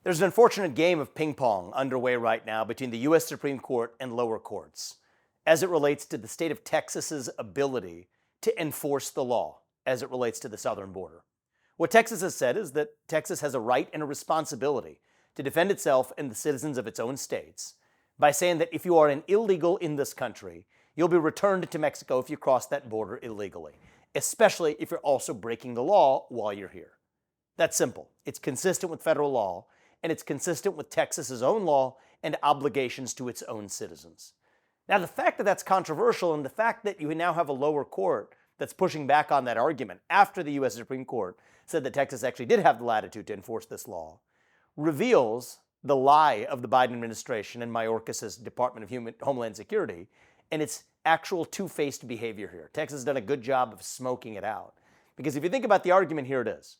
There's an unfortunate game of ping pong underway right now between the U.S. Supreme Court and lower courts as it relates to the state of Texas's ability to enforce the law as it relates to the southern border. What Texas has said is that Texas has a right and a responsibility to defend itself and the citizens of its own states by saying that if you are an illegal in this country, you'll be returned to Mexico if you cross that border illegally, especially if you're also breaking the law while you're here. That's simple. It's consistent with federal law, and it's consistent with Texas's own law and obligations to its own citizens. Now, the fact that that's controversial and the fact that you now have a lower court that's pushing back on that argument after the U.S. Supreme Court said that Texas actually did have the latitude to enforce this law reveals the lie of the Biden administration and Mayorkas's Department of Homeland Security and its actual two-faced behavior here. Texas has done a good job of smoking it out. Because if you think about the argument, here it is.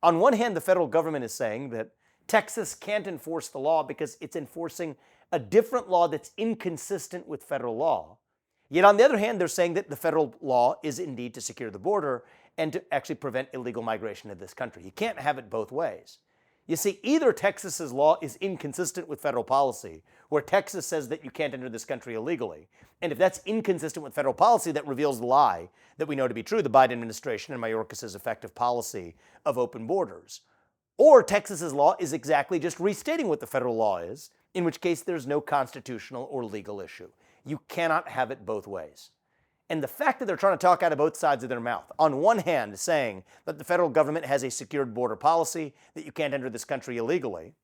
On one hand, the federal government is saying that Texas can't enforce the law because it's enforcing a different law that's inconsistent with federal law. Yet on the other hand, they're saying that the federal law is indeed to secure the border and to actually prevent illegal migration to this country. You can't have it both ways. You see, either Texas's law is inconsistent with federal policy, where Texas says that you can't enter this country illegally, and if that's inconsistent with federal policy, that reveals the lie that we know to be true, the Biden administration and Mayorkas's effective policy of open borders. Or Texas's law is exactly just restating what the federal law is, in which case there's no constitutional or legal issue. You cannot have it both ways. And the fact that they're trying to talk out of both sides of their mouth, on one hand saying that the federal government has a secured border policy, that you can't enter this country illegally,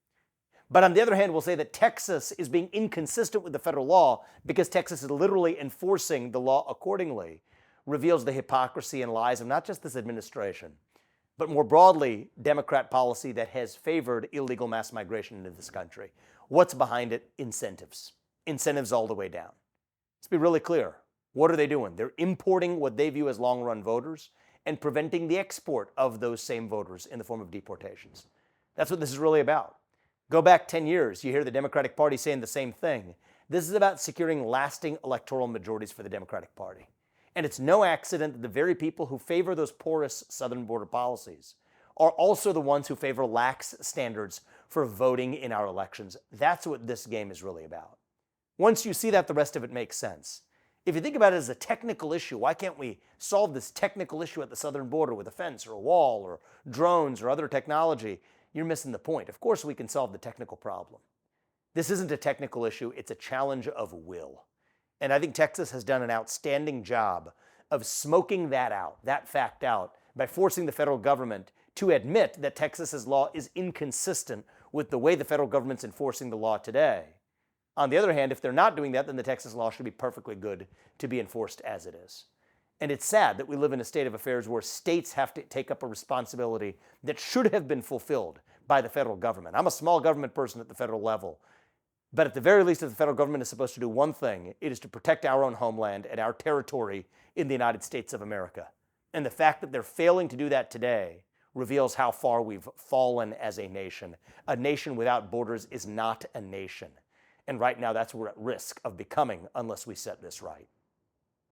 but on the other hand will say that Texas is being inconsistent with the federal law because Texas is literally enforcing the law accordingly, reveals the hypocrisy and lies of not just this administration, but more broadly, Democrat policy that has favored illegal mass migration into this country. What's behind it? Incentives. Incentives all the way down. Let's be really clear. What are they doing? They're importing what they view as long-run voters and preventing the export of those same voters in the form of deportations. That's what this is really about. Go back 10 years, you hear the Democratic Party saying the same thing. This is about securing lasting electoral majorities for the Democratic Party. And it's no accident that the very people who favor those porous southern border policies are also the ones who favor lax standards for voting in our elections. That's what this game is really about. Once you see that, the rest of it makes sense. If you think about it as a technical issue, why can't we solve this technical issue at the southern border with a fence or a wall or drones or other technology? You're missing the point. Of course we can solve the technical problem. This isn't a technical issue, it's a challenge of will. And I think Texas has done an outstanding job of smoking that out, that fact out, by forcing the federal government to admit that Texas's law is inconsistent with the way the federal government's enforcing the law today. On the other hand, if they're not doing that, then the Texas law should be perfectly good to be enforced as it is. And it's sad that we live in a state of affairs where states have to take up a responsibility that should have been fulfilled by the federal government. I'm a small government person at the federal level, but at the very least, if the federal government is supposed to do one thing, it is to protect our own homeland and our territory in the United States of America. And the fact that they're failing to do that today reveals how far we've fallen as a nation. A nation without borders is not a nation. And right now, that's what we're at risk of becoming unless we set this right.